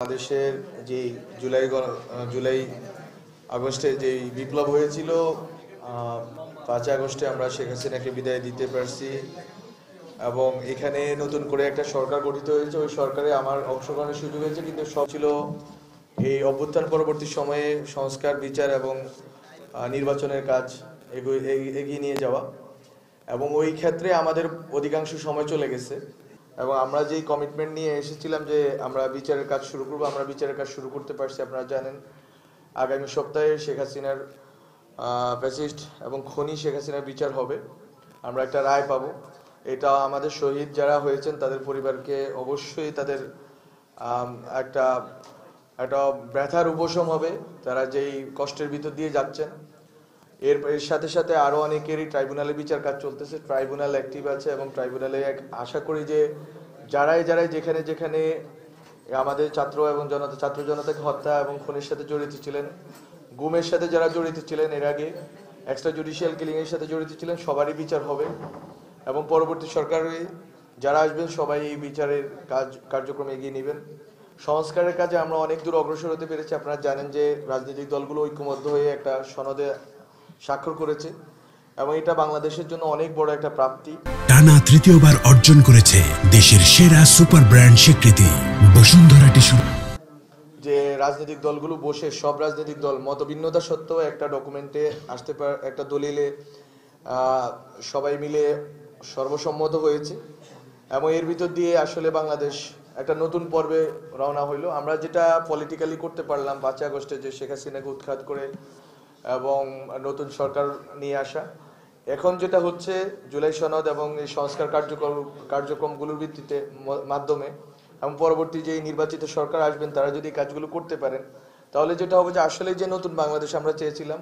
বাংলাদেশের যে জুলাই আগস্টে যে বিপ্লব হয়েছিল, 5 আগস্টে আমরা শেখ হাসিনাকে বিদায় দিতে পারছি এবং এখানে নতুন করে একটা সরকার গঠিত হয়েছে। ওই সরকারে আমার অংশগ্রহণের সুযোগ হয়েছে, কিন্তু সব ছিল এই অভ্যুত্থান পরবর্তী সময়ে সংস্কার, বিচার এবং নির্বাচনের কাজ এগিয়ে নিয়ে যাওয়া। এবং ওই ক্ষেত্রে আমাদের অধিকাংশ সময় চলে গেছে এবং আমরা যেই কমিটমেন্ট নিয়ে এসেছিলাম যে আমরা বিচারের কাজ শুরু করব, আমরা বিচারের কাজ শুরু করতে পারছি। আপনারা জানেন আগামী সপ্তাহে শেখ হাসিনার ফ্যাসিস্ট এবং খনি শেখ হাসিনার বিচার হবে, আমরা একটা রায় পাবো। এটা আমাদের শহীদ যারা হয়েছেন তাদের পরিবারকে অবশ্যই তাদের একটা একটা ব্যথার উপশম হবে, তারা যেই কষ্টের ভিতর দিয়ে যাচ্ছেন। এর সাথে সাথে আরও অনেকেরই ট্রাইব্যুনালে বিচার কাজ চলতেছে, ট্রাইব্যুনাল অ্যাক্টিভ আছে এবং ট্রাইব্যুনালে আশা করি যে যারাই যেখানে যেখানে আমাদের ছাত্র জনতাকে হত্যা এবং খুনের সাথে জড়িত ছিলেন, গুমের সাথে যারা জড়িত ছিলেন, এর আগে এক্সট্রা জুডিশিয়াল কিলিংয়ের সাথে জড়িত ছিলেন, সবারই বিচার হবে এবং পরবর্তী সরকারে যারা আসবেন সবাই এই বিচারের কার্যক্রমে এগিয়ে নেবেন। সংস্কারের কাজে আমরা অনেক দূর অগ্রসর হতে পেরেছি। আপনারা জানেন যে রাজনৈতিক দলগুলো ঐক্যবদ্ধ হয়ে একটা সনদে স্বাক্ষর করেছে এবং এটা বাংলাদেশের জন্য অনেক বড় একটা প্রাপ্তি। টানা তৃতীয়বার অর্জন করেছে দেশের সেরা সুপার ব্র্যান্ড স্বীকৃতি বসুন্ধরা টিস্যু। যে রাজনৈতিক দলগুলো বসে, সব রাজনৈতিক দল মতভিন্নতা সত্ত্বেও একটা ডকুমেন্টে আসতে পারে, একটা দলিলে সবাই মিলে সর্বসম্মত হয়েছে এবং এর ভিতর দিয়ে আসলে বাংলাদেশ একটা নতুন পর্বে রওনা হইলো। আমরা যেটা পলিটিক্যালি করতে পারলাম 5 আগস্টে, যে শেখ হাসিনাকে উৎখাত করে এবং নতুন সরকার নিয়ে আসা, এখন যেটা হচ্ছে জুলাই সনদ এবং এই সংস্কার কার্যক্রমগুলোর ভিত্তিতে মাধ্যমে এবং পরবর্তী যে নির্বাচিত সরকার আসবেন তারা যদি কাজগুলো করতে পারেন, তাহলে যেটা হবে যে আসলে যে নতুন বাংলাদেশ আমরা চেয়েছিলাম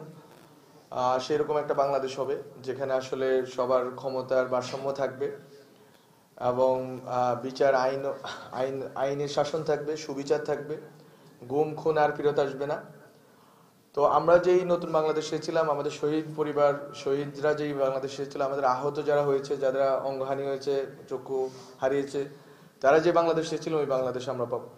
সেরকম একটা বাংলাদেশ হবে, যেখানে আসলে সবার ক্ষমতার ভারসাম্য থাকবে এবং বিচার আইনের শাসন থাকবে, সুবিচার থাকবে, গুম খুন আর ফেরত আসবে না। তো আমরা যেই নতুন বাংলাদেশ চেয়েছিলাম, আমাদের শহীদরা যেই বাংলাদেশ চেয়েছিল, আমাদের আহত যারা হয়েছে, যারা অঙ্গহানি হয়েছে, চক্ষু হারিয়েছে, তারা যে বাংলাদেশ চেয়েছিল ওই বাংলাদেশ আমরা পাবো।